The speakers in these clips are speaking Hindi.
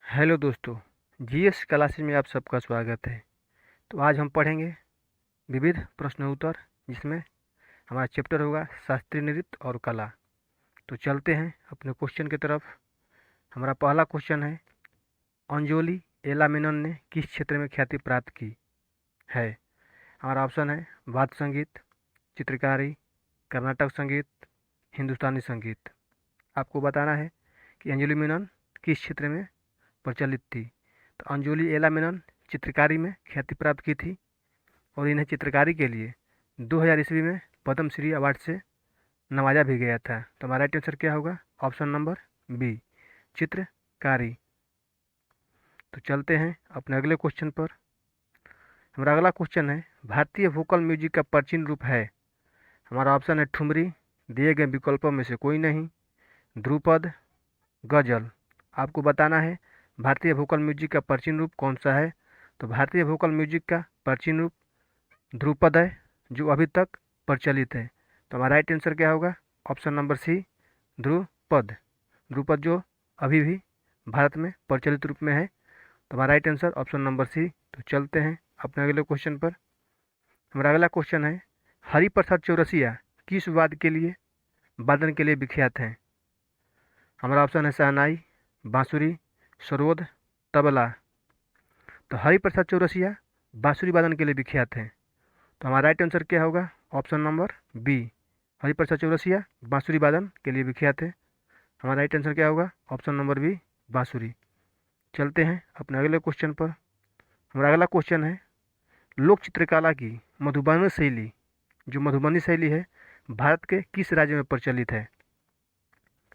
हेलो दोस्तों। जीएस क्लासेस में आप सबका स्वागत है। तो आज हम पढ़ेंगे विविध प्रश्न उत्तर, जिसमें हमारा चैप्टर होगा शास्त्रीय नृत्य और कला। तो चलते हैं अपने क्वेश्चन की तरफ। हमारा पहला क्वेश्चन है, अंजोली एला मेनन ने किस क्षेत्र में ख्याति प्राप्त की है। हमारा ऑप्शन है वाद्य संगीत, चित्रकारी, कर्नाटक संगीत, हिंदुस्तानी संगीत। आपको बताना है कि अंजलि मेनन किस क्षेत्र में प्रचलित थी। तो अंजोली एला मेनन चित्रकारी में ख्याति प्राप्त की थी और इन्हें चित्रकारी के लिए 2000 ईस्वी में पद्मश्री अवार्ड से नवाजा भी गया था। तो हमारा राइट आंसर क्या होगा? ऑप्शन नंबर बी, चित्रकारी। तो चलते हैं अपने अगले क्वेश्चन पर। हमारा अगला क्वेश्चन है, भारतीय वोकल म्यूजिक का प्राचीन रूप है। हमारा ऑप्शन है ठुमरी, दिए गए विकल्पों में से कोई नहीं, ध्रुपद, गजल। आपको बताना है भारतीय वोकल म्यूजिक का प्राचीन रूप कौन सा है। तो भारतीय वोकल म्यूजिक का प्राचीन रूप ध्रुपद है, जो अभी तक प्रचलित है। तो हमारा राइट आंसर क्या होगा? Option number C, Dhrupad. Dhrupad जो अभी भी भारत में प्रचलित रूप में है। तो हमारा right answer option number C. तो चलते हैं अपने अगले क्वेश्चन पर। हमारा अगला क्वेश्चन है, हरिप्रसाद चौरसिया किस वादन के लिए विख्यात हैं। हमारा ऑप्शन है शहनाई, बांसुरी, सरोद, तबला। तो हरिप्रसाद चौरसिया बांसुरी वादन के लिए विख्यात हैं। तो हमारा राइट आंसर क्या होगा? Option number B, Hariprasad Chaurasia बांसुरी वादन के लिए विख्यात है। हमारा राइट आंसर क्या होगा? ऑप्शन नंबर बी, बांसुरी। चलते हैं अपने अगले क्वेश्चन पर। हमारा अगला क्वेश्चन है, लोक चित्रकला की मधुबनी शैली, जो मधुबनी शैली है, भारत के किस राज्य में प्रचलित है।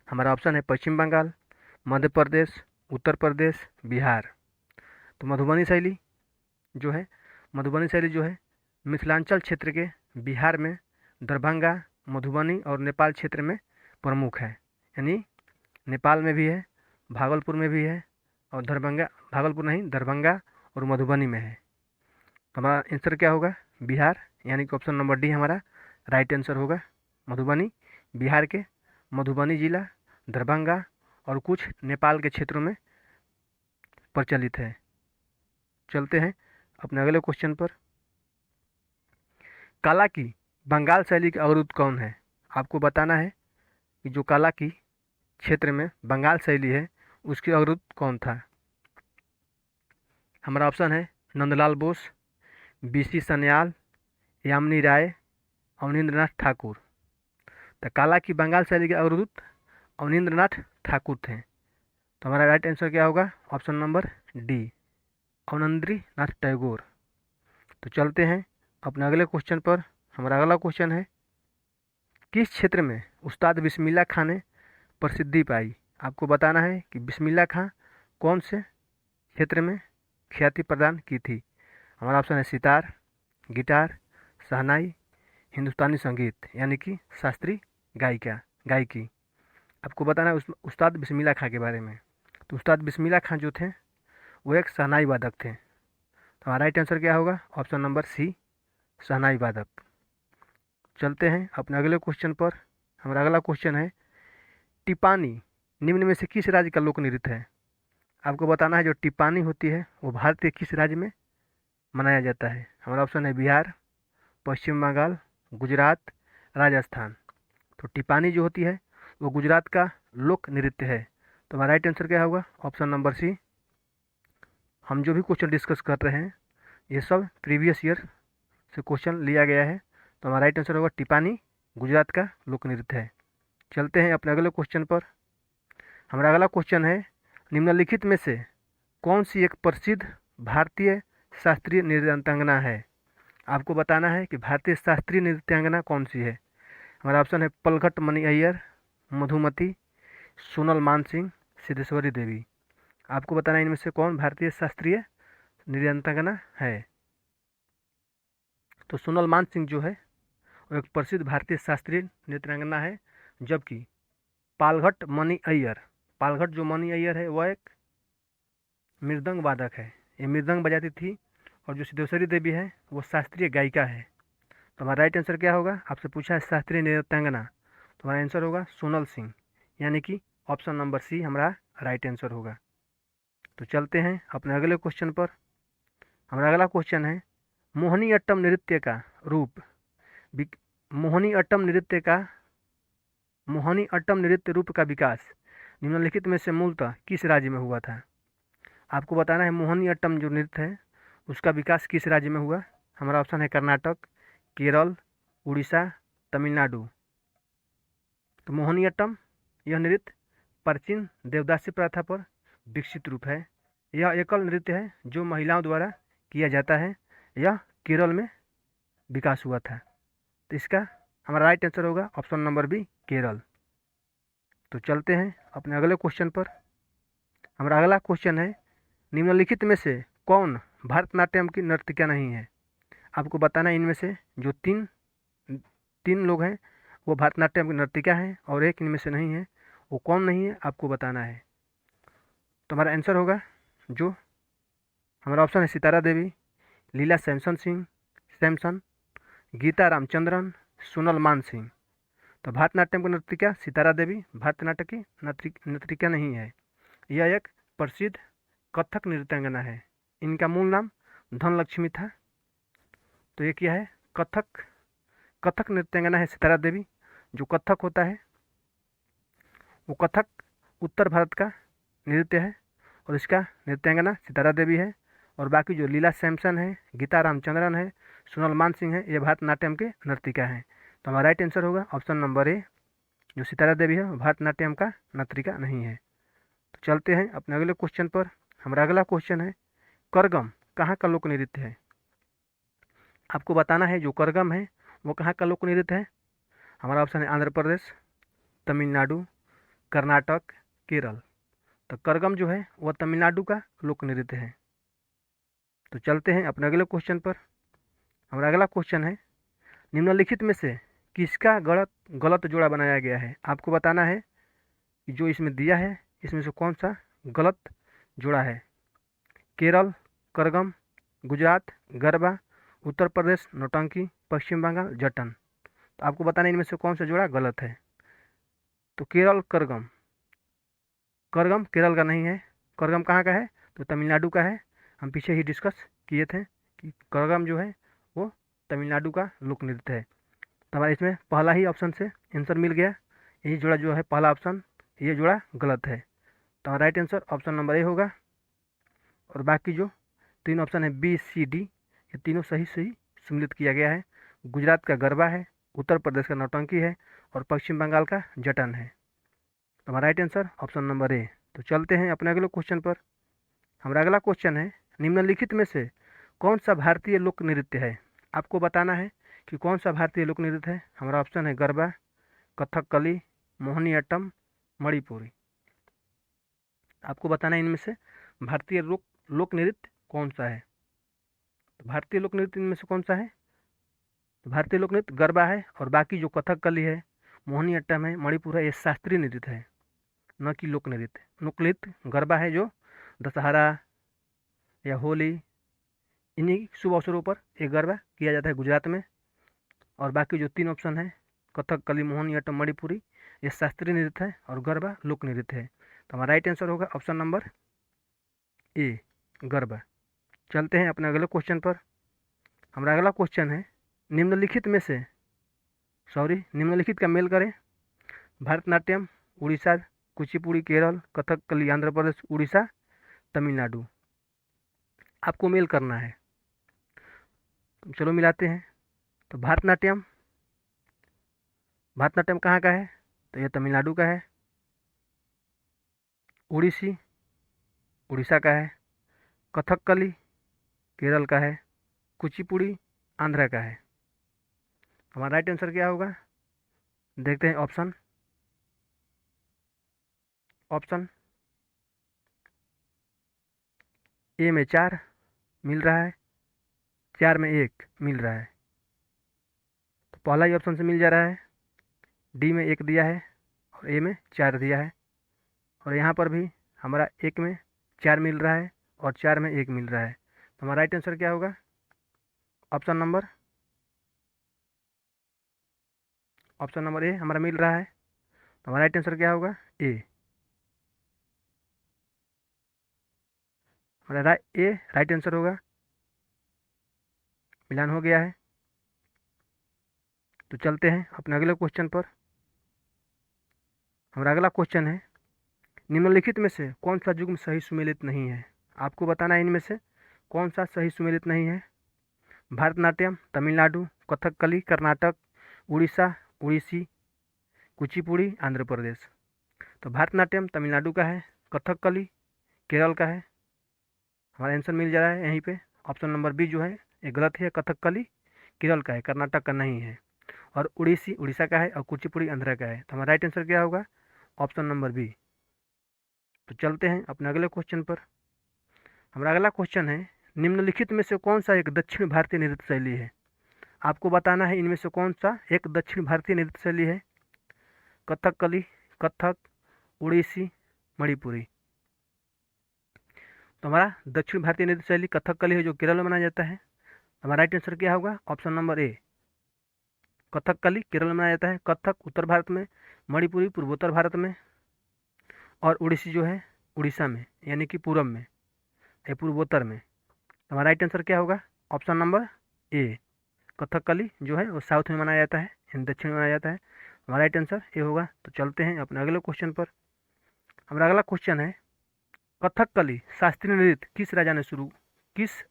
हमारा ऑप्शन है पश्चिम बंगाल, मध्य प्रदेश, उत्तर प्रदेश, बिहार। तो मधुबनी शैली जो है मिथिलांचल क्षेत्र के बिहार में दरभंगा, मधुबनी और नेपाल क्षेत्र में प्रमुख है। यानी नेपाल में भी है, भागलपुर में भी है, और दरभंगा और मधुबनी में है। तो हमारा आंसर क्या होगा? बिहार, यानी कि ऑप्शन नंबर डी हमारा राइट आंसर होगा। मधुबनी बिहार के मधुबनी जिला, दरभंगा और कुछ नेपाल के क्षेत्रों में प्रचलित है। चलते हैं अपने अगले क्वेश्चन पर। कला की बंगाल शैली के अवरुद्ध कौन है। आपको बताना है कि जो कला की क्षेत्र में बंगाल शैली है, उसके अवरुद्ध कौन था। हमारा ऑप्शन है नंदलाल बोस, बीसी सन्याल, यामिनी राय, अवनींद्रनाथ ठाकुर। तो कला की बंगाल शैली के अवरुद्ध अवनींद्रनाथ ठाकुर थे। तो हमारा राइट आंसर क्या होगा? Option number D, Abanindranath Tagore. तो चलते हैं अपने अगले क्वेश्चन पर। हमारा अगला क्वेश्चन है, किस क्षेत्र में उस्ताद बिस्मिल्लाह खां ने प्रसिद्धि पाई। आपको बताना है कि बिस्मिल्लाह खां कौन से क्षेत्र में ख्याति प्रदान की थी। हमारा ऑप्शन है सितार, गिटार, शहनाई, हिंदुस्तानी संगीत, यानी कि शास्त्रीय गायकी। आपको बताना है उस्ताद बिस्मिल्लाह खां के बारे में। तो उस्ताद बिस्मिल्लाह खां जो थे, वो एक शहनाई वादक थे। तो हमारा राइट आंसर क्या होगा? ऑप्शन नंबर सी, शहनाई वादक। चलते हैं अपने अगले क्वेश्चन पर। हमारा अगला क्वेश्चन है, टिपानी निम्न में से किस राज्य का लोक नृत्य है। आपको बताना है जो टिपानी होती है वो भारत के किस राज्य में मनाया जाता है। हमारा ऑप्शन है बिहार, पश्चिम बंगाल, गुजरात, राजस्थान। तो टिपानी जो होती है वो गुजरात का लोक नृत्य है। तो हमारा राइट आंसर क्या होगा? Option number C. हम जो भी क्वेश्चन डिस्कस कर रहे हैं, ये सब प्रीवियस ईयर से क्वेश्चन लिया गया है। तो हमारा राइट आंसर होगा टिपानी गुजरात का लोक नृत्य है। चलते हैं अपने अगले क्वेश्चन पर। हमारा अगला क्वेश्चन है, निम्नलिखित में से कौन सी एक प्रसिद्ध भारतीय शास्त्रीय नृत्यांगना है। आपको बताना है कि भारतीय शास्त्रीय नृत्यांगना कौन सी है। हमारा ऑप्शन है पलघट मणि अय्यर, मधुमती, सोनल मानसिंह, सिद्धेश्वरी देवी। आपको बताना है इनमें से कौन भारतीय शास्त्रीय नृत्यांगना है। तो सोनल मानसिंह जो है वो एक प्रसिद्ध भारतीय शास्त्रीय नृत्यांगना है, जबकि पालघट जो मणि अय्यर है वह एक मृदंग वादक है। ये मृदंग बजाती थी। और जो सिद्धेश्वरी देवी है वो शास्त्रीय गायिका है। तो हमारा राइट आंसर क्या होगा? आपसे पूछा है शास्त्रीय नृत्यांगना, तो हमारा आंसर होगा सोनल सिंह, यानी कि ऑप्शन नंबर सी हमारा राइट आंसर होगा। तो चलते हैं अपने अगले क्वेश्चन पर। हमारा अगला क्वेश्चन है मोहिनीअट्टम नृत्य का रूप विक- मोहिनीअट्टम नृत्य का मोहिनीअट्टम नृत्य रूप का विकास निम्नलिखित में से मूलतः किस राज्य में हुआ था। आपको बताना है मोहिनीअट्टम जो नृत्य है उसका विकास किस राज्य में हुआ। हमारा ऑप्शन है कर्नाटक, केरल, उड़ीसा, तमिलनाडु। तो मोहिनीअट्टम यह नृत्य प्राचीन देवदासी प्रथा पर विकसित रूप है। यह एकल नृत्य है जो महिलाओं द्वारा किया जाता है। यह केरल में विकास हुआ था। तो इसका हमारा राइट आंसर होगा ऑप्शन नंबर बी, केरल। तो चलते हैं अपने अगले क्वेश्चन पर। हमारा अगला क्वेश्चन है निम्नलिखित में से कौन भरतनाट्यम की नर्तिका नहीं है। आपको बताना है इनमें से जो तीन तीन लोग हैं वो भरतनाट्यम की नर्तिका हैं और एक इनमें से नहीं है। वो कौन नहीं है आपको बताना है। तो हमारा आंसर होगा जो हमारा ऑप्शन है सितारा देवी, लीला सैमसन, गीता रामचंद्रन, सोनल मान सिंह। तो भरतनाट्यम की नर्तिका सितारा देवी भरतनाट्यम की नर्तिका नहीं है। यह एक प्रसिद्ध कथक नृत्यांगना है। इनका मूल नाम धनलक्ष्मी था। तो ये क्या है, कथक नृत्यांगना है सितारा देवी। जो कथक होता है वो कथक उत्तर भारत का नृत्य है और इसका नृत्यांगना सितारा देवी है। और बाकी जो लीला सैमसन है, गीता रामचंद्रन है, सोनल मान सिंह है, ये भरतनाट्यम के नर्तिका हैं। तो हमारा राइट आंसर होगा ऑप्शन नंबर ए, जो सितारा देवी है भरतनाट्यम का नर्तिका नहीं है। तो चलते हैं अपने अगले क्वेश्चन पर। हमारा अगला क्वेश्चन है करगम कहाँ का लोक नृत्य है। आपको बताना है जो करगम है वो कहाँ का लोक नृत्य है। हमारा ऑप्शन है आंध्र प्रदेश, तमिलनाडु, कर्नाटक, केरल। तो करगम जो है वह तमिलनाडु का लोक नृत्य है। तो चलते हैं अपने अगले क्वेश्चन पर। हमारा अगला क्वेश्चन है निम्नलिखित में से किसका गलत गलत जोड़ा बनाया गया है। आपको बताना है कि जो इसमें दिया है इसमें से कौन सा गलत जोड़ा है। केरल करगम, गुजरात गरबा, उत्तर प्रदेश नौटंकी, पश्चिम बंगाल जटन। तो आपको बताना है इनमें से कौन सा जोड़ा गलत है। तो केरल करगम, करगम केरल का नहीं है। करगम कहाँ का है, तो तमिलनाडु का है। हम पीछे ही डिस्कस किए थे कि करगम जो है वो तमिलनाडु का लोक नृत्य है। तो हमारा इसमें पहला ही ऑप्शन से आंसर मिल गया। यही जोड़ा जो है पहला ऑप्शन, ये जोड़ा गलत है। तो हमारा राइट आंसर ऑप्शन नंबर ए होगा। और बाकी जो तीन ऑप्शन है बी सी डी, ये तीनों सही सही सम्मिलित किया गया है। गुजरात का गरबा है, उत्तर प्रदेश का नौटंकी है और पश्चिम बंगाल का जटन है। तो हमारा राइट आंसर ऑप्शन नंबर ए। तो चलते हैं अपने अगले क्वेश्चन पर। हमारा अगला क्वेश्चन है निम्नलिखित में से कौन सा भारतीय लोक नृत्य है। आपको बताना है कि कौन सा भारतीय लोक नृत्य है। हमारा ऑप्शन है गरबा, कथकली, मोहिनीअट्टम, मणिपुरी। आपको बताना है इनमें से भारतीय लोक नृत्य कौन सा है। तो भारतीय लोक नृत्य इनमें से कौन सा है, तो भारतीय लोक नृत्य गरबा है और बाकी जो कथकली है, मोहिनीअट्टम है, मणिपुर है, ये शास्त्रीय नृत्य है न कि लोक नृत्य। लोक नृत्य गरबा है जो दशहरा या होली इन्हीं शुभ अवसरों पर ये गरबा किया जाता है गुजरात में। और बाकी जो तीन ऑप्शन है कथकली, मोहिनीअट्टम, मणिपुरी, ये शास्त्रीय नृत्य है और गरबा लोक नृत्य है। तो हमारा राइट आंसर होगा ऑप्शन नंबर ए, गरबा। चलते हैं अपने अगले क्वेश्चन पर। हमारा अगला क्वेश्चन है निम्नलिखित में से निम्नलिखित का मेल करें। भरतनाट्यम उड़ीसा, कुचिपुड़ी केरल, कथकली आंध्र प्रदेश, उड़ीसा तमिलनाडु। आपको मेल करना है। तो चलो मिलाते हैं। तो भरतनाट्यम कहाँ का है, तो यह तमिलनाडु का है। उड़ीसी उड़ीसा का है। कथकली केरल का है। कुचिपुड़ी आंध्र का है। हमारा राइट आंसर क्या होगा, देखते हैं ऑप्शन ए में 4 मिल रहा है, 4 में 1 मिल रहा है। तो पहला ही ऑप्शन से मिल जा रहा है। डी में 1 दिया है और ए में 4 दिया है। और यहाँ पर भी हमारा 1 में 4 मिल रहा है और 4 में 1 मिल रहा है। तो हमारा राइट आंसर क्या होगा, ऑप्शन नंबर ए हमारा मिल रहा है। तो हमारा राइट आंसर क्या होगा, ए। हमारा ए राइट आंसर होगा। मिलान हो गया है। तो चलते हैं अपने अगले क्वेश्चन पर। हमारा अगला क्वेश्चन है, निम्नलिखित में से कौन सा युग्म सही सुमेलित नहीं है। आपको बताना है इनमें से कौन सा सही सुमेलित नहीं है। भारतनाट्यम तमिलनाडु, कथकली कर्नाटक, उड़ीसा उड़ीसी, कुचिपुड़ी आंध्र प्रदेश। तो भारतनाट्यम तमिलनाडु का है, कथकली केरल का है। हमारा आंसर मिल जा रहा है यहीं पे। ऑप्शन नंबर बी जो है ये गलत है, कथकली केरल का है, कर्नाटक का नहीं है। और उड़ीसी उड़ीसा का है और कुचिपुड़ी आंध्र का है। तो हमारा राइट आंसर क्या होगा, ऑप्शन नंबर बी। तो चलते हैं अपने अगले क्वेश्चन पर। हमारा अगला क्वेश्चन है, निम्नलिखित में से कौन सा एक दक्षिण भारतीय नृत्य शैली है। आपको बताना है इनमें से कौन सा एक दक्षिण भारतीय नृत्य शैली है। कथकली, कथक, उड़ीसी, मणिपुरी। तो हमारा दक्षिण भारतीय नृत्य शैली कथकली है, जो केरल में मनाया जाता है। हमारा राइट आंसर क्या होगा, ऑप्शन नंबर ए, कथकली केरल में मनाया जाता है, कथक उत्तर भारत में, मणिपुरी पूर्वोत्तर भारत में, और उड़ीसी जो है उड़ीसा में, यानी कि पूरब में या पूर्वोत्तर में। तो हमारा राइट आंसर क्या होगा, ऑप्शन नंबर ए, कथकली जो है वो साउथ में मनाया जाता है, यानी दक्षिण में मनाया जाता है। हमारा राइट आंसर ए होगा। तो चलते हैं अपने अगले क्वेश्चन पर। हमारा अगला क्वेश्चन है, कथकली शास्त्रीय नृत्य किस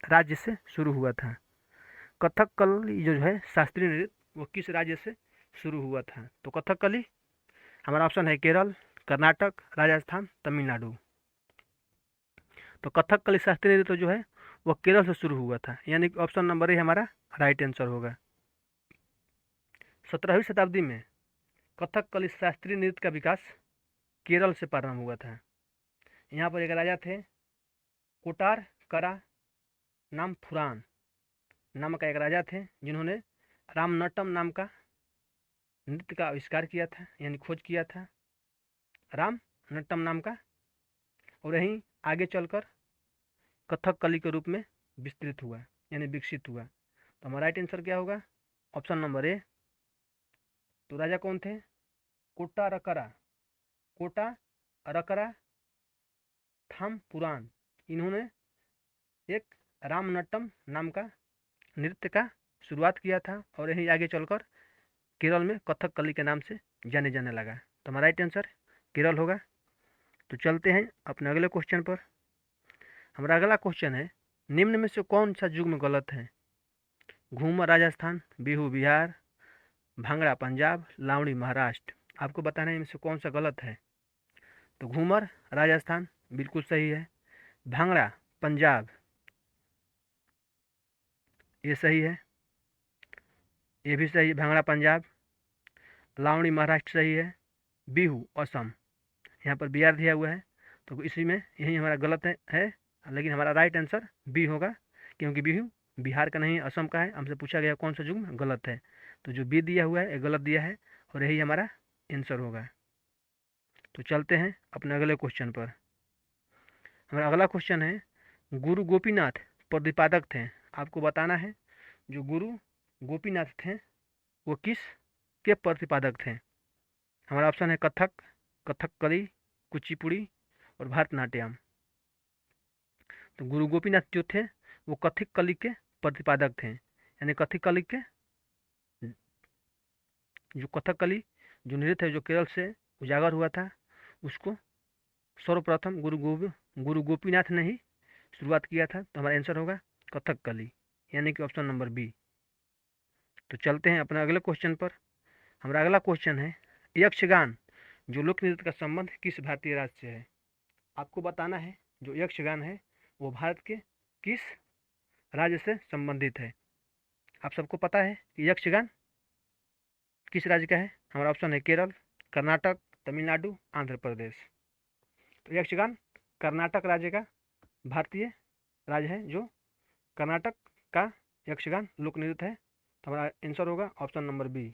राज्य से शुरू हुआ था। कथकली जो है शास्त्रीय नृत्य वो किस राज्य से शुरू हुआ था। तो कथकली हमारा ऑप्शन है केरल, कर्नाटक, राजस्थान, तमिलनाडु। तो कथकली शास्त्रीय नृत्य जो है वो केरल से शुरू हुआ था, यानी कि ऑप्शन नंबर ए हमारा राइट आंसर होगा। 17वीं शताब्दी में कथकली शास्त्रीय नृत्य का विकास केरल से प्रारंभ हुआ था। यहाँ पर एक राजा थे, कोटार करा नाम फुरान नाम का एक राजा थे, जिन्होंने रामनट्टम नाम का नृत्य का आविष्कार किया था, यानी खोज किया था रामनट्टम नाम का, और यहीं आगे चलकर कथकली के रूप में विस्तृत हुआ, यानी विकसित हुआ। तो हमारा राइट आंसर क्या होगा, ऑप्शन नंबर ए। तो राजा कौन थे, कोटा रकरा, कोटा रकरा थाम पुराण। इन्होंने एक रामनट्टम नाम का नृत्य का शुरुआत किया था, और यहीं आगे चलकर केरल में कथकली के नाम से जाने जाने लगा। तो हमारा राइट आंसर केरल होगा। तो चलते हैं अपने अगले क्वेश्चन पर। हमारा अगला क्वेश्चन है, निम्न में से कौन सा युग्म गलत है। घूमर राजस्थान, बिहू बिहार, भांगड़ा पंजाब, लावणी महाराष्ट्र। आपको बताना है इनमें से कौन सा गलत है। तो घूमर राजस्थान बिल्कुल सही है, भांगड़ा पंजाब ये सही है, ये भी सही है भांगड़ा पंजाब। लावणी महाराष्ट्र सही है, बिहू असम, यहाँ पर बिहार दिया हुआ है, तो इसी में यही हमारा गलत है। लेकिन हमारा राइट आंसर बी होगा, क्योंकि बिहू बिहार का नहीं असम का है। हमसे पूछा गया कौन सा युग्म गलत है, तो जो बी दिया हुआ है ये गलत दिया है, और यही हमारा आंसर होगा। तो चलते हैं अपने अगले क्वेश्चन पर। हमारा अगला क्वेश्चन है, गुरु गोपीनाथ प्रतिपादक थे। आपको बताना है जो गुरु गोपीनाथ थे वो किस के प्रतिपादक थे। हमारा ऑप्शन है कथक, कथकली, कुचिपुड़ी और भरतनाट्यम। तो गुरु गोपीनाथ जो थे वो कथकली के प्रतिपादक थे, यानी कथकली के जो कथकली जो नृत्य है जो केरल से उजागर हुआ था, उसको सर्वप्रथम गुरु गोपीनाथ ने ही शुरुआत किया था। तो हमारा आंसर होगा कथकली, यानी कि ऑप्शन नंबर बी। तो चलते हैं अपने अगले क्वेश्चन पर। हमारा अगला क्वेश्चन है, यक्षगान जो लोक नृत्य का संबंध किस भारतीय राज्य से है। आपको बताना है जो यक्षगान है वो भारत के किस राज्य से संबंधित है। आप सबको पता है कि यक्षगान किस राज्य का है। हमारा ऑप्शन है केरल, कर्नाटक, तमिलनाडु, आंध्र प्रदेश। तो यक्षगान कर्नाटक राज्य का भारतीय राज्य है, जो कर्नाटक का यक्षगान लोक नृत्य है। तो हमारा आंसर होगा ऑप्शन नंबर बी।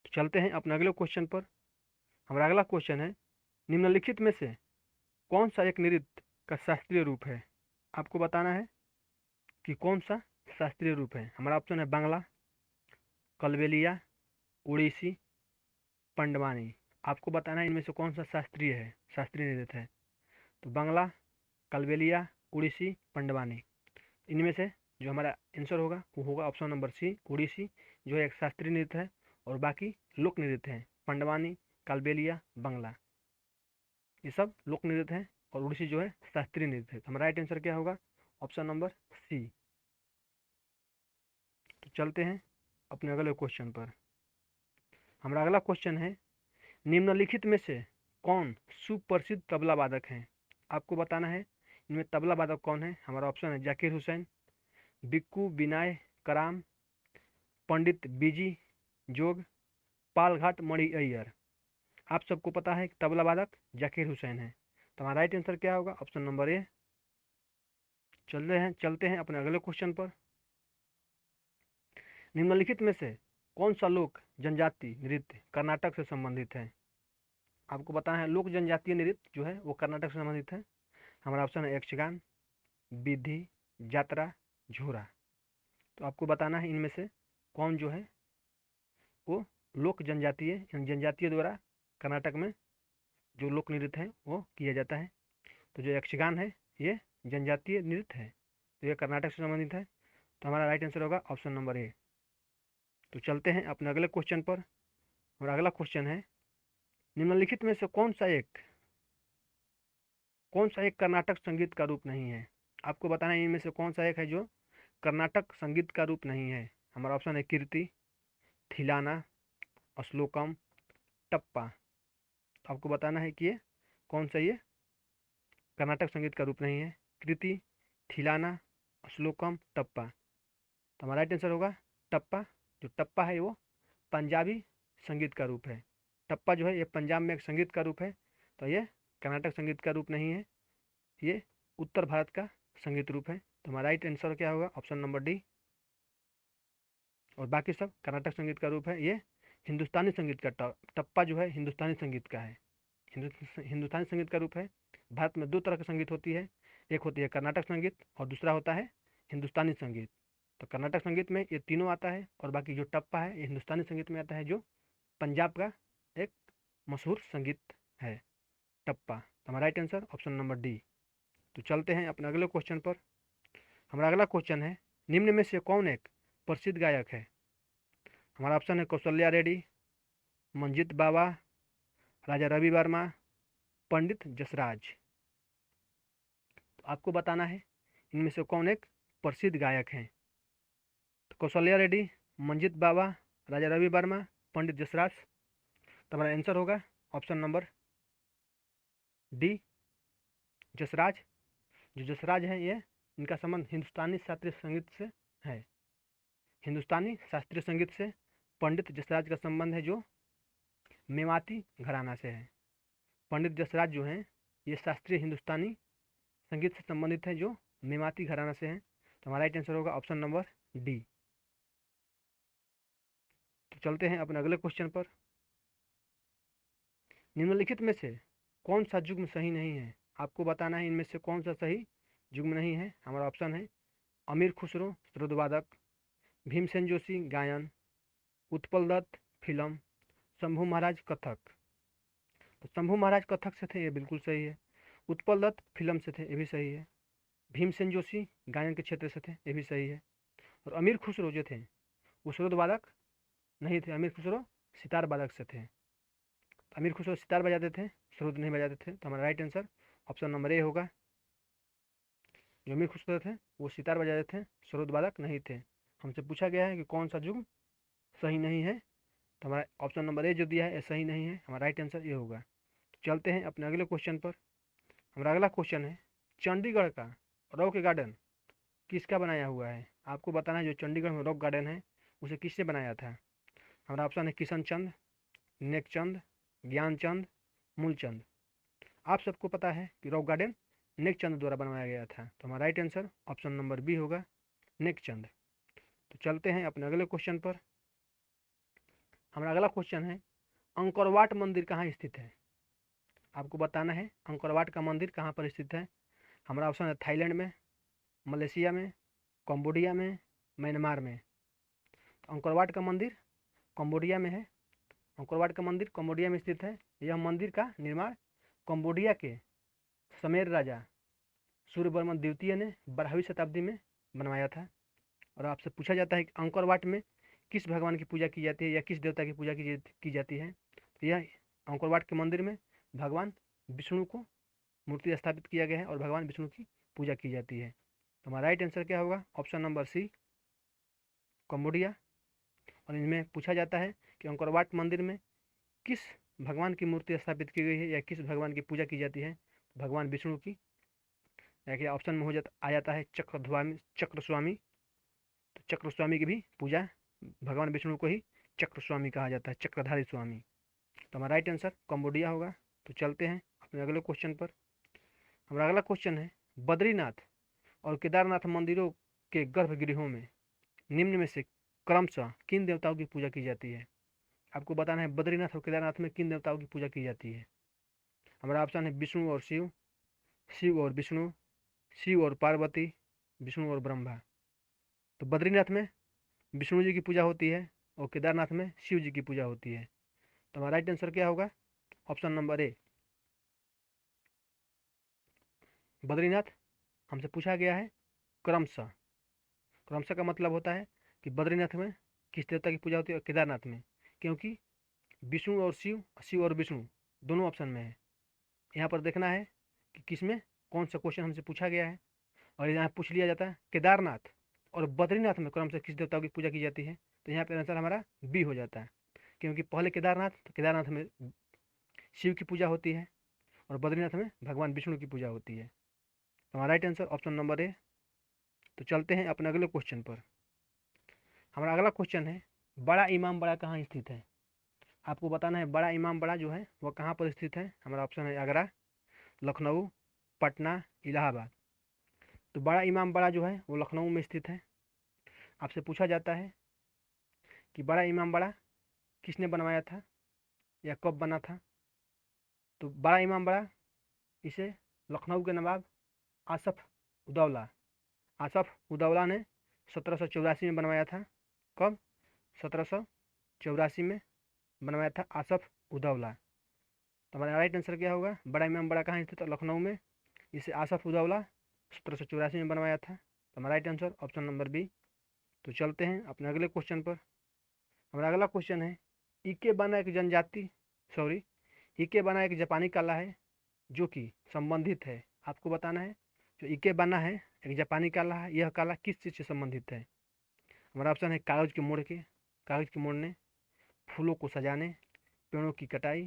तो चलते हैं अपने अगले क्वेश्चन पर। हमारा अगला क्वेश्चन है, निम्नलिखित में से कौन सा एक नृत्य का शास्त्रीय रूप है। आपको बताना है कि कौन सा शास्त्रीय रूप है। हमारा ऑप्शन है बांग्ला, कलबेलिया, उड़ीसी, पंडवानी। आपको बताना है इनमें से कौन सा शास्त्रीय नृत्य है। तो बांग्ला, कालबेलिया, उड़ीसी, पंडवानी। इनमें से जो हमारा आंसर होगा वो होगा ऑप्शन नंबर सी, उड़ीसी, जो एक शास्त्रीय नृत्य है, और बाकी लोक नृत्य हैं, पंडवानी, कालबेलिया, बंगला, ये सब लोक नृत्य हैं, और उड़ीसी जो है शास्त्रीय नृत्य है। तो हमारा राइट आंसर क्या होगा? Option number C. तो चलते हैं अपने अगले क्वेश्चन पर। हमारा अगला क्वेश्चन है, निम्नलिखित में से कौन सुप्रसिद्ध तबला वादक हैं? आपको बताना है इनमें तबला वादक कौन है। हमारा ऑप्शन है जाकिर हुसैन, बिक्कू बिनाय कराम, पंडित बीजी जोग, पालघाट मणि अय्यर। आप सबको पता है कि तबला वादक जाकिर हुसैन है। तो हमारा राइट आंसर क्या होगा? ऑप्शन नंबर ए। चलते हैं अपने अगले क्वेश्चन पर। निम्नलिखित में से कौन सा लोक जनजाति नृत्य कर्नाटक से संबंधित है? आपको बताना है लोक जनजातीय नृत्य जो है वो कर्नाटक से संबंधित है। हमारा ऑप्शन है यक्षगान, विधि, जात्रा, झूरा। तो आपको बताना है इनमें से कौन जो है वो लोक जनजातीय द्वारा कर्नाटक में जो लोक नृत्य है वो किया जाता है। तो जो यक्षगान है ये जनजातीय नृत्य है, तो ये कर्नाटक से संबंधित है। तो हमारा राइट आंसर होगा ऑप्शन नंबर ए। तो चलते हैं अपने अगले क्वेश्चन पर। हमारा अगला क्वेश्चन है, निम्नलिखित में से कौन सा एक कर्नाटक संगीत का रूप नहीं है? आपको बताना है इनमें से कौन सा एक है जो कर्नाटक संगीत का रूप नहीं है। हमारा ऑप्शन है कीर्ति, थिलाना, श्लोकम, टप्पा। आपको बताना है कि ये कौन सा ये कर्नाटक संगीत का रूप नहीं है। कृति, थिलाना, श्लोकम, टप्पा। तो हमारा राइट आंसर होगा टप्पा। जो टप्पा है वो पंजाबी संगीत का रूप है। टप्पा जो है ये पंजाब में एक संगीत का रूप है, तो ये कर्नाटक संगीत का रूप नहीं है, ये उत्तर भारत का संगीत रूप है। तो हमारा राइट आंसर क्या होगा? Option number D. और बाकी सब कर्नाटक संगीत का रूप है। ये हिंदुस्तानी संगीत का टप्पा जो है हिंदुस्तानी संगीत का है, हिंदुस्तानी संगीत का रूप है। भारत में दो तरह की संगीत होती है, एक होती है कर्नाटक संगीत और दूसरा होता है हिंदुस्तानी संगीत। तो कर्नाटक संगीत में ये तीनों आता है, और बाकी जो टप्पा है ये हिंदुस्तानी संगीत में आता है, जो पंजाब का एक मशहूर संगीत है टप्पा। तो हमारा right answer option number D. तो चलते हैं अपने अगले क्वेश्चन पर। हमारा अगला क्वेश्चन है, निम्न में से कौन एक प्रसिद्ध गायक है? हमारा ऑप्शन है कौशल्या रेड्डी, मंजीत बावा, राजा रवि वर्मा, पंडित जसराज। तो आपको बताना है इनमें से कौन एक प्रसिद्ध गायक हैं। तो कौशल्या रेड्डी, मंजीत बावा, राजा रवि वर्मा, पंडित जसराज। तो हमारा आंसर होगा ऑप्शन नंबर डी, जसराज। जो जसराज है ये इनका संबंध हिंदुस्तानी शास्त्रीय संगीत से है। हिंदुस्तानी शास्त्रीय संगीत से पंडित जसराज का संबंध है, जो मेवाती घराना से है। पंडित जसराज जो हैं ये शास्त्रीय हिंदुस्तानी संगीत से संबंधित है, जो मेवाती घराना से हैं। तो हमारा राइट आंसर होगा ऑप्शन नंबर डी। तो चलते हैं अपने अगले क्वेश्चन पर। निम्नलिखित में से कौन सा युग्म सही नहीं है? आपको बताना है इनमें से कौन सा सही युग्म नहीं है। हमारा ऑप्शन है अमीर खुसरो श्रुतवादक, भीमसेन जोशी गायन, उत्पल दत्त फिल्म, शंभू महाराज कथक। तो शंभू महाराज कथक से थे, ये बिल्कुल सही है। उत्पल दत्त फिल्म से थे, ये भी सही है। भीमसेन जोशी गायन के क्षेत्र से थे, ये भी सही है। और अमीर खुसरो जो थे वो श्रुतवादक नहीं थे, अमीर खुसरो सितार वादक से थे। अमीर खुसरो सितार बजाते थे, श्रुत नहीं बजाते थे। तो हमारा राइट आंसर ऑप्शन नंबर ए होगा। जो अमीर खुसरो थे वो सितार बजाते थे, श्रुत वादक नहीं थे। हमसे पूछा गया है कि कौन सा युग्म सही नहीं है, तो हमारा ऑप्शन नंबर ए जो दिया है ये सही नहीं है। हमारा राइट आंसर ये होगा। तो चलते हैं अपने अगले क्वेश्चन पर। हमारा अगला क्वेश्चन है, चंडीगढ़ का रॉक गार्डन किसका बनाया हुआ है? आपको बताना है जो चंडीगढ़ में रॉक गार्डन है उसे किसने बनाया था। हमारा ऑप्शन है किशन चंद, नेकचंद, ज्ञानचंद, मूलचंद। आप सबको पता है कि रॉक गार्डन नेकचंद द्वारा बनवाया गया था। तो हमारा right answer option number B होगा, नेकचंद। तो चलते हैं अपने अगले क्वेश्चन पर। हमारा अगला क्वेश्चन है, अंकोरवाट मंदिर कहाँ स्थित है? आपको बताना है अंकोरवाट का मंदिर कहाँ पर स्थित है। हमारा ऑप्शन है थाईलैंड में, मलेशिया में, कंबोडिया में, म्यांमार में। तो अंकोरवाट का मंदिर कंबोडिया में है। अंकोरवाट का मंदिर कंबोडिया में स्थित है। यह मंदिर का निर्माण कंबोडिया के समेर राजा सूर्यवर्मन द्वितीय ने 12वीं शताब्दी में बनवाया था। और आपसे पूछा जाता है कि अंकोर वाट में किस भगवान की पूजा की जाती है या किस देवता की पूजा की जाती है। तो यह अंकोर वाट के मंदिर में भगवान विष्णु को मूर्ति स्थापित किया गया है और भगवान विष्णु की पूजा की जाती है। तो हमारा राइट आंसर क्या होगा? Option number C, Cambodia. और इनमें पूछा जाता है कि अंकोर वाट मंदिर में किस भगवान की मूर्ति स्थापित की गई है या किस भगवान की पूजा की जाती है? भगवान विष्णु की। यानी ऑप्शन में आ जाता है चक्रस्वामी। तो चक्रस्वामी की भी पूजा, भगवान विष्णु को ही चक्रस्वामी कहा जाता है, चक्रधारी स्वामी। तो हमारा राइट आंसर कंबोडिया होगा। तो चलते हैं अपने अगले क्वेश्चन पर। हमारा अगला क्वेश्चन है, बद्रीनाथ और केदारनाथ मंदिरों के गर्भगृहों में निम्न में से क्रमशः किन देवताओं की पूजा की जाती है? आपको बताना है बद्रीनाथ और केदारनाथ में किन देवताओं की पूजा की जाती है। हमारा ऑप्शन है विष्णु और शिव, शिव और विष्णु, शिव और पार्वती, विष्णु और ब्रह्मा। तो बद्रीनाथ में विष्णु जी की पूजा होती है और केदारनाथ में शिव जी की पूजा होती है। तो हमारा राइट आंसर क्या होगा? ऑप्शन नंबर ए, बद्रीनाथ हमसे पूछा गया है क्रमशः। क्रमशः का मतलब होता है कि बद्रीनाथ में किस देवता की पूजा होती है और केदारनाथ में, क्योंकि विष्णु और शिव, शिव और विष्णु दोनों ऑप्शन में है। यहाँ पर देखना है कि किस में कौन सा क्वेश्चन हमसे पूछा गया है। और यहाँ पूछ लिया जाता है केदारनाथ और बद्रीनाथ में क्रम से किस देवताओं की पूजा की जाती है, तो यहाँ पर आंसर हमारा बी हो जाता है। क्योंकि पहले केदारनाथ, तो केदारनाथ में शिव की पूजा होती है और बद्रीनाथ में भगवान विष्णु की पूजा होती है। तो हमारा राइट आंसर ऑप्शन नंबर ए। तो चलते हैं अपने अगले क्वेश्चन पर। हमारा अगला क्वेश्चन है, बड़ा इमाम बाड़ा कहाँ स्थित है? आपको बताना है बड़ा इमाम बाड़ा जो है वह कहाँ पर स्थित है। हमारा ऑप्शन है आगरा, लखनऊ, पटना, इलाहाबाद। तो बड़ा इमाम बाड़ा जो है वो लखनऊ में स्थित है। आपसे पूछा जाता है कि बड़ा इमाम बाड़ा किसने बनवाया था या कब बना था। तो बड़ा इमाम बाड़ा इसे लखनऊ के नवाब आसफ उदौला, आसफ उदौला ने 1784 में बनवाया था। कब? 1784 में बनवाया था आसफ उदौला। तो हमारा राइट आंसर क्या होगा? बड़ा इमाम बाड़ा कहाँ स्थित है? लखनऊ में। इसे आसफ उदौला 1784 में बनवाया था। तो हमारा right answer option number B. तो चलते हैं अपने अगले क्वेश्चन पर। हमारा अगला क्वेश्चन है, इकेबाना एक इकेबाना एक जापानी कला है जो कि संबंधित है। आपको बताना है जो इकेबाना है एक जापानी कला है, यह कला किस चीज़ से संबंधित है। हमारा ऑप्शन है कागज़ के मोड़ने, फूलों को सजाने, पेड़ों की कटाई,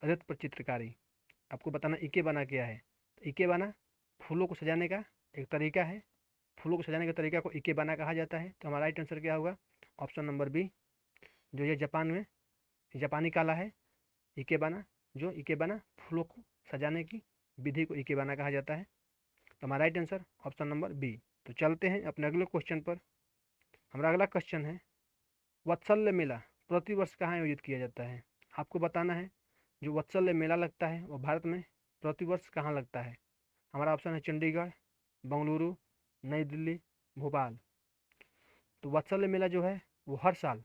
रेत पर चित्रकारी। आपको बताना इकेबाना क्या है। तो इकेबाना फूलों को सजाने का एक तरीका है। फूलों को सजाने के तरीका को इकेबाना कहा जाता है। तो हमारा राइट आंसर क्या होगा? ऑप्शन नंबर बी, जो ये जापान में जापानी कला है इकेबाना, जो इकेबाना फूलों को सजाने की विधि को इकेबाना कहा जाता है। तो हमारा right answer option number B. तो चलते हैं अपने अगले क्वेश्चन पर। हमारा अगला क्वेश्चन है, वत्सल्य मेला प्रतिवर्ष कहाँ आयोजित किया जाता है। आपको बताना है जो वत्सल्य मेला लगता है वो भारत में प्रतिवर्ष कहाँ लगता है। हमारा ऑप्शन है चंडीगढ़, बेंगलुरु, नई दिल्ली, भोपाल। तो वत्सल्य मेला जो है वो हर साल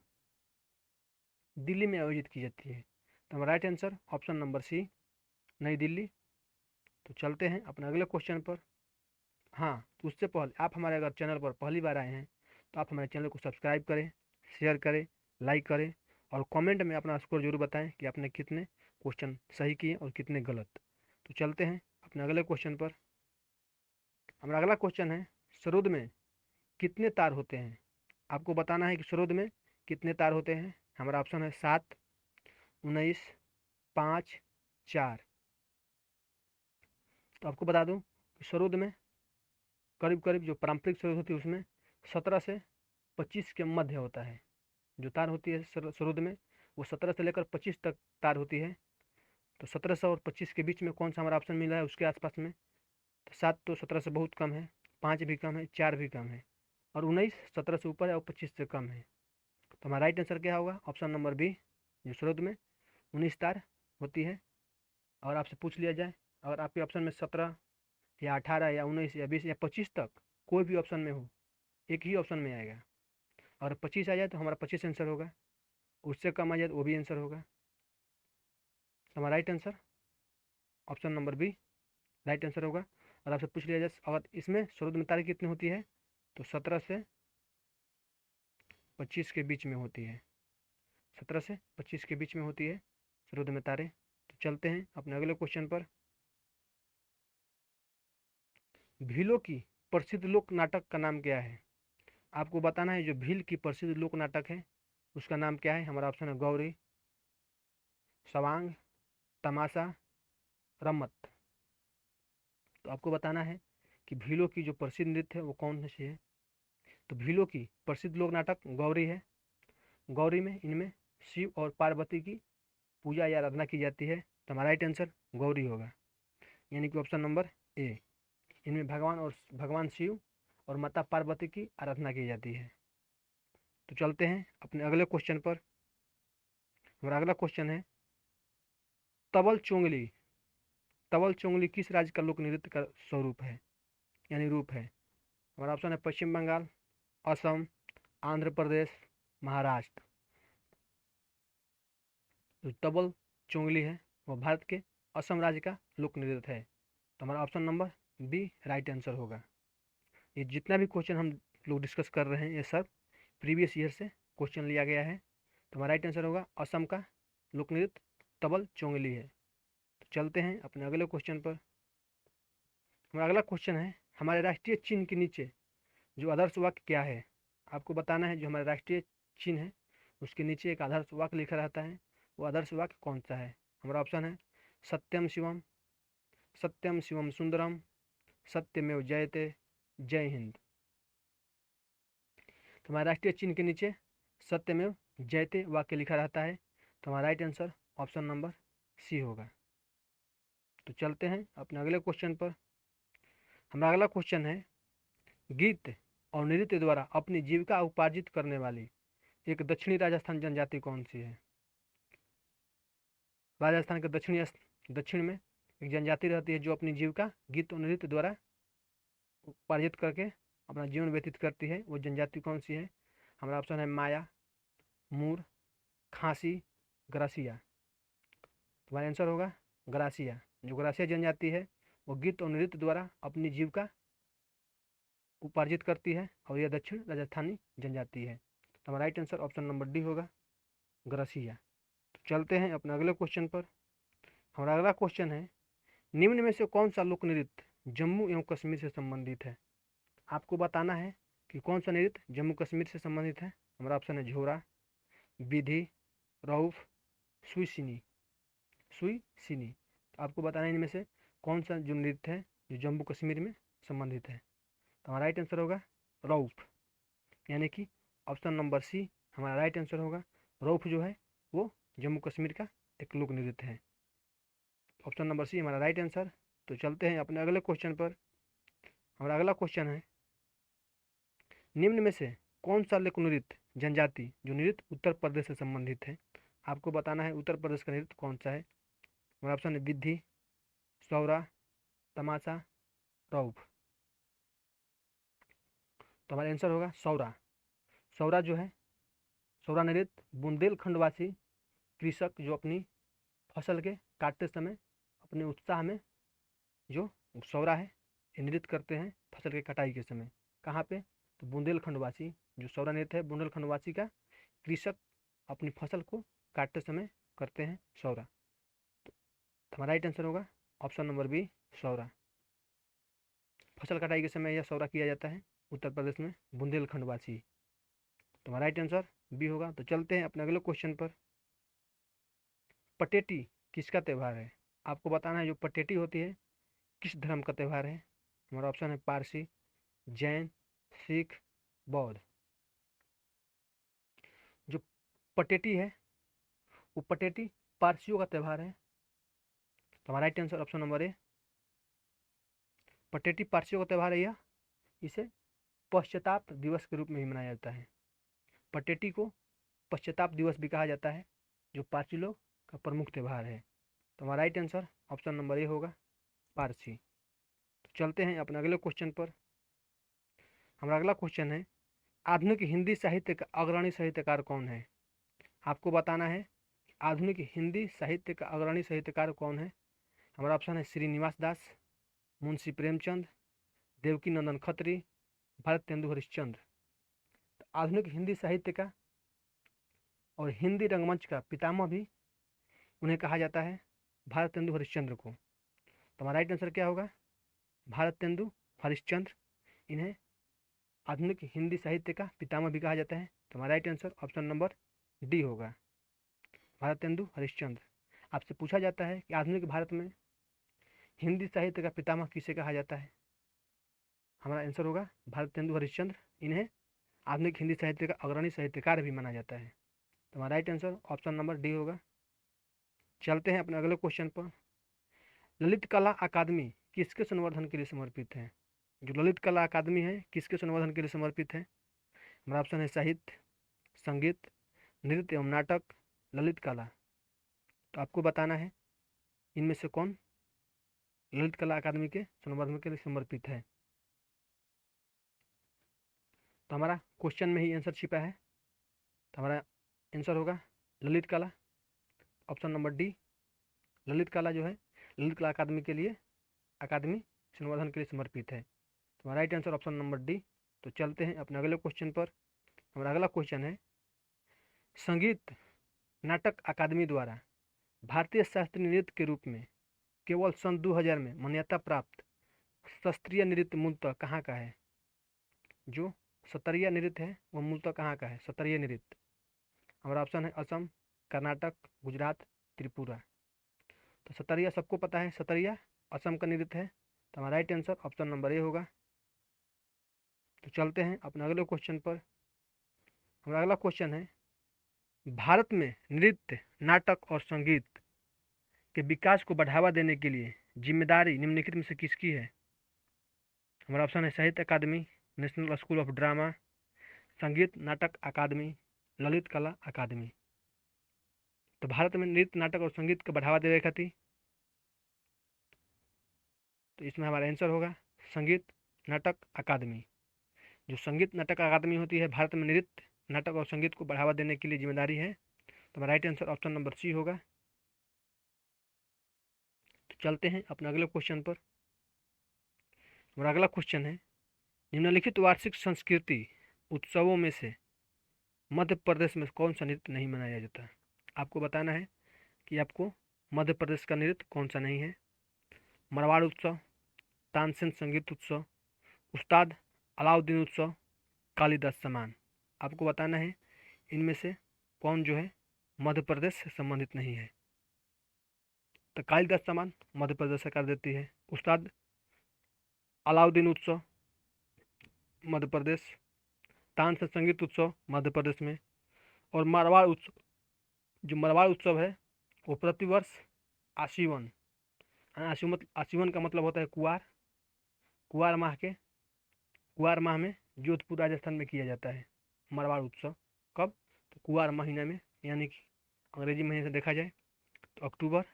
दिल्ली में आयोजित की जाती है। तो हमारा right answer option number C, New Delhi. तो चलते हैं अपने अगले क्वेश्चन पर। हाँ, तो उससे पहले आप हमारे अगर चैनल पर पहली बार आए हैं तो आप हमारे चैनल को सब्सक्राइब करें, शेयर करें, लाइक करें और कमेंट में अपना स्कोर जरूर बताएं कि आपने कितने क्वेश्चन सही किए और कितने गलत। तो चलते हैं अपने अगले क्वेश्चन पर। हमारा अगला क्वेश्चन है, सरोद में कितने तार होते हैं। आपको बताना है कि सरोद में कितने तार होते हैं। हमारा ऑप्शन है 7, 19, 5, 4। तो आपको बता दूं कि सरोद में करीब करीब जो पारंपरिक सरोद होती है उसमें 17 से 25 के मध्य होता है। जो तार होती है सरोद में वो 17 से लेकर 25 तक तार होती है। तो 1700 और 25 के बीच में कौन सा हमारा ऑप्शन मिला है उसके आसपास में। तो 7 तो 17 से बहुत कम है, 5 भी कम है, 4 भी कम है और 19 17 से ऊपर है और 25 से कम है। तो हमारा राइट आंसर क्या होगा? ऑप्शन नंबर बी, जो सरोद में 19 तार होती है। और आपसे पूछ लिया जाए अगर आपके ऑप्शन में 17 या 18 या 19 या 20 या 25 तक कोई भी ऑप्शन में हो, एक ही ऑप्शन में आएगा। और 25 आ जाए तो हमारा 25 आंसर होगा, उससे कम आ जाए तो वो भी आंसर होगा। हमारा right answer option number B right answer होगा। और आपसे पूछ लिया जाए अगर इसमें सरोद में तारीख कितनी होती है, तो 17 से 25 के बीच में होती है। 17 से 25 के बीच में होती है सरोद में तारे। तो चलते हैं अपने अगले क्वेश्चन पर। भीलों की प्रसिद्ध लोक नाटक का नाम क्या है? आपको बताना है जो भील की प्रसिद्ध लोक नाटक है उसका नाम क्या है। हमारा ऑप्शन है गौरी, सवांग, तमाशा, रम्मत। तो आपको बताना है कि भीलों की जो प्रसिद्ध नृत्य है वो कौन से है। तो भीलों की प्रसिद्ध लोक नाटक गौरी है। गौरी में इनमें शिव और पार्वती की पूजा या आराधना की जाती है। तो हमारा राइट आंसर गौरी होगा, यानी कि ऑप्शन नंबर ए। इनमें भगवान शिव और माता पार्वती की आराधना की जाती है। तो चलते हैं अपने अगले क्वेश्चन पर। हमारा अगला क्वेश्चन है तबल चोंगली। तबल चोंगली किस राज्य का लोक नृत्य का स्वरूप है, यानी रूप है। हमारा ऑप्शन है पश्चिम बंगाल, असम, आंध्र प्रदेश, महाराष्ट्र। जो तबल चोंगली है वो भारत के असम राज्य का लोक नृत्य है। तो हमारा option number B right answer होगा। ये जितना भी क्वेश्चन हम लोग डिस्कस कर रहे हैं ये सब प्रीवियस ईयर से क्वेश्चन लिया गया है। तो हमारा राइट आंसर होगा असम का लोक नृत्य तबल चोंगली है। तो चलते हैं अपने अगले क्वेश्चन पर। हमारा अगला क्वेश्चन है हमारे राष्ट्रीय चिन्ह के नीचे जो आदर्श वाक्य क्या है। आपको बताना है जो हमारा राष्ट्रीय चिन्ह है उसके नीचे एक आदर्श वाक्य लिखा रहता है, वो आदर्श वाक्य कौन सा है। हमारा ऑप्शन है सत्यम शिवम, सत्यम शिवम सुंदरम, सत्यमेव जयते, जय हिंद। तो हमारे राष्ट्रीय चिन्ह के नीचे सत्यमेव जयते वाक्य लिखा रहता है। तो हमारा right answer option number C होगा। तो चलते हैं अपने अगले क्वेश्चन पर। हमारा अगला क्वेश्चन है गीत और नृत्य द्वारा अपनी जीविका उपार्जित करने वाली एक दक्षिणी राजस्थान जनजाति कौन सी है। राजस्थान के दक्षिण में एक जनजाति रहती है जो अपनी जीविका गीत और नृत्य द्वारा उपार्जित करके अपना जीवन व्यतीत करती है। वो जनजाति कौन सी है। हमारा ऑप्शन है माया, मूर, खांसी, ग्रासिया। तुम्हारा आंसर होगा ग्रासिया। जो ग्रासिया जनजाति है वो गीत और नृत्य द्वारा अपनी जीविका उपार्जित करती है और यह दक्षिण राजस्थानी जनजाति है। तो हमारा right answer option number D होगा, ग्रासिया। तो चलते हैं अपने अगले क्वेश्चन पर। हमारा अगला क्वेश्चन है निम्न में से कौन सा लोक नृत्य जम्मू एवं कश्मीर से संबंधित है। आपको बताना है कि कौन सा नृत्य जम्मू कश्मीर से संबंधित है। हमारा ऑप्शन है झोरा, विधि, रऊफ, सुई सिनी। सुई सिनी। तो आपको बताना है इनमें से कौन सा जो नृत्य है जो जम्मू कश्मीर में संबंधित है। तो हमारा राइट आंसर होगा रऊफ, यानी कि ऑप्शन नंबर सी हमारा राइट आंसर होगा। रऊफ जो है वो जम्मू कश्मीर का एक लोक नृत्य है। ऑप्शन नंबर सी हमारा राइट आंसर। तो चलते हैं अपने अगले क्वेश्चन पर। हमारा अगला क्वेश्चन है निम्न में से कौन सा लोक नृत्य जनजाति जो नृत्य उत्तर प्रदेश से संबंधित है। आपको बताना है उत्तर प्रदेश का नृत्य कौन सा है। हमारा ऑप्शन है विधि, सौरा, तमाशा, रऊफ। तो हमारा आंसर होगा सौरा। सौरा जो है सौरा नृत्य बुंदेलखंडवासी कृषक जो अपनी फसल के काटते समय अपने उत्साह में जो सौरा है ये नृत्य करते हैं फसल के कटाई के समय। कहाँ पे, तो बुंदेलखंडवासी जो सौरा नृत्य है बुंदेलखंडवासी का कृषक अपनी फसल को काटते समय करते हैं सौरा। तो हमारा राइट आंसर होगा ऑप्शन नंबर बी सौरा। फसल कटाई के समय यह सौरा किया जाता है उत्तर प्रदेश में बुंदेलखंडवासी। तो हमारा राइट आंसर बी होगा। तो चलते हैं अपने अगले क्वेश्चन पर। पटेटी किसका त्यौहार है। आपको बताना है जो पटेटी होती है किस धर्म का त्यौहार है। हमारा ऑप्शन है पारसी, जैन, सिख, बौद्ध। जो पटेटी है वो पटेटी पारसियों का त्यौहार है। तो हमारा right answer option number A Pateti पारसियों का त्यौहार है। यह इसे पश्चाताप दिवस के रूप में ही मनाया जाता है। पटेटी को पश्चाताप दिवस भी कहा जाता है जो पारसी लोग का प्रमुख त्यौहार है। तो हमारा राइट आंसर ऑप्शन नंबर ए होगा पारसी। तो चलते हैं अपने अगले क्वेश्चन पर। हमारा अगला क्वेश्चन है आधुनिक हिंदी साहित्य का अग्रणी साहित्यकार कौन है। आपको बताना है आधुनिक हिंदी साहित्य का अग्रणी साहित्यकार कौन है। हमारा ऑप्शन है श्रीनिवास दास, मुंशी प्रेमचंद, देवकी नंदन खत्री, भारतेंदु हरिश्चंद्र। तो आधुनिक हिंदी साहित्य का और हिंदी रंगमंच का पितामह भी उन्हें कहा जाता है, भारतेंदु हरिश्चंद्र को। तो हमारा राइट आंसर क्या होगा? भारतेंदु हरिश्चंद्र। इन्हें आधुनिक हिंदी साहित्य का पितामह भी कहा जाता है। तो हमारा right answer option number D होगा, भारतेंदु हरिश्चंद्र। आपसे पूछा जाता है कि आधुनिक भारत में हिंदी साहित्य का पितामह किसे कहा जाता है? हमारा आंसर होगा भारतेंदु हरिश्चंद्र। इन्हें आधुनिक हिंदी साहित्य का अग्रणी साहित्यकार भी माना जाता है। तो हमारा right answer option number D होगा। चलते हैं अपने अगले क्वेश्चन पर। ललित कला अकादमी किसके संवर्धन के लिए समर्पित है? जो ललित कला अकादमी है किसके संवर्धन के लिए समर्पित है? हमारा ऑप्शन है साहित्य, संगीत, नृत्य एवं नाटक, ललित कला। तो आपको बताना है इनमें से कौन ललित कला अकादमी के संवर्धन के लिए समर्पित है। तो हमारा क्वेश्चन में ही आंसर छिपा है। तो हमारा आंसर होगा ललित कला, ऑप्शन नंबर डी। ललित कला जो है ललित कला अकादमी के लिए अकादमी संवर्धन के लिए समर्पित है। तो हमारा right answer option number D. तो चलते हैं अपने अगले क्वेश्चन पर। हमारा अगला क्वेश्चन है, संगीत नाटक अकादमी द्वारा भारतीय शास्त्रीय नृत्य के रूप में केवल सन 2000 में मान्यता प्राप्त शास्त्रीय नृत्य मूलतः कहाँ का है? जो सतरिया नृत्य है वह मूलतः कहाँ का है? सतरिया नृत्य। हमारा ऑप्शन है असम, कर्नाटक, गुजरात, त्रिपुरा। तो सतरिया सबको पता है, सतरिया असम का नृत्य है। तो हमारा राइट आंसर ऑप्शन नंबर ए होगा। तो चलते हैं अपने अगले क्वेश्चन पर। हमारा अगला क्वेश्चन है, भारत में नृत्य, नाटक और संगीत के विकास को बढ़ावा देने के लिए जिम्मेदारी निम्नलिखित में से किसकी है? हमारा ऑप्शन है साहित्य अकादमी, नेशनल स्कूल ऑफ ड्रामा, संगीत नाटक अकादमी, ललित कला अकादमी। तो भारत में नृत्य, नाटक और संगीत को बढ़ावा देने खातिर तो इसमें हमारा आंसर होगा संगीत नाटक अकादमी। जो संगीत नाटक अकादमी होती है भारत में नृत्य, नाटक और संगीत को बढ़ावा देने के लिए जिम्मेदारी है। तो हमारा right answer option number C होगा। तो चलते हैं अपने अगले क्वेश्चन पर। हमारा अगला क्वेश्चन है, निम्नलिखित वार्षिक संस्कृति उत्सवों में से मध्य प्रदेश में कौन सा नृत्य नहीं मनाया जाता? आपको बताना है कि आपको मध्य प्रदेश का नृत्य कौन सा नहीं है। मरवाड़ उत्सव, तानसेन संगीत उत्सव, उस्ताद अलाउद्दीन उत्सव, कालिदास सम्मान। आपको बताना है इनमें से कौन जो है मध्य प्रदेश से संबंधित नहीं है। तो कालिदास सम्मान मध्य प्रदेश सरकार देती है, उस्ताद अलाउद्दीन उत्सव मध्य प्रदेश, तानसेन संगीत उत्सव मध्य प्रदेश में, और मारवाड़ उत्सव, जो मारवाड़ उत्सव है वो प्रतिवर्ष आशीवन, आशीवन का मतलब होता है कुआर, कुआर माह में जोधपुर राजस्थान में किया जाता है मारवाड़ उत्सव। कब? तो कुआर महीना में, यानी कि अंग्रेजी महीने से देखा जाए तो अक्टूबर,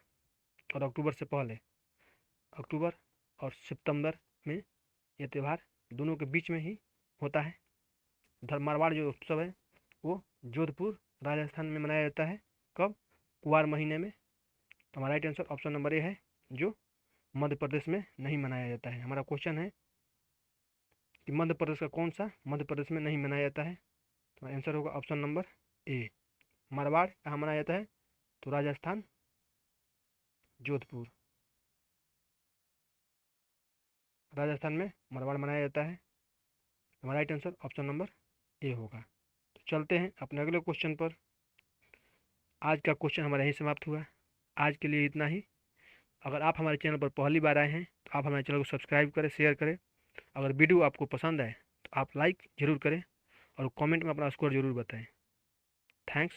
और अक्टूबर से पहले अक्टूबर और सितंबर में यह त्यौहार दोनों के बीच में ही होता है। मारवाड़ जो उत्सव है वो जोधपुर राजस्थान में मनाया जाता है। कब? कुआर महीने में। तो हमारा राइट आंसर ऑप्शन नंबर ए है, जो मध्य प्रदेश में नहीं मनाया जाता है। हमारा क्वेश्चन है कि मध्य प्रदेश का कौन सा मध्य प्रदेश में नहीं मनाया जाता है? तो आंसर होगा ऑप्शन नंबर ए, मारवाड़ कहाँ मनाया जाता है? तो राजस्थान, जोधपुर, राजस्थान में मारवाड़ मनाया जाता है। हमारा राइट आंसर ऑप्शन नंबर ए होगा। तो चलते हैं अपने अगले क्वेश्चन पर। आज का क्वेश्चन हमारा यहीं समाप्त हुआ। आज के लिए इतना ही। अगर आप हमारे चैनल पर पहली बार आए हैं तो आप हमारे चैनल को सब्सक्राइब करें, शेयर करें। अगर वीडियो आपको पसंद आए तो आप लाइक ज़रूर करें और कमेंट में अपना स्कोर ज़रूर बताएं। थैंक्स।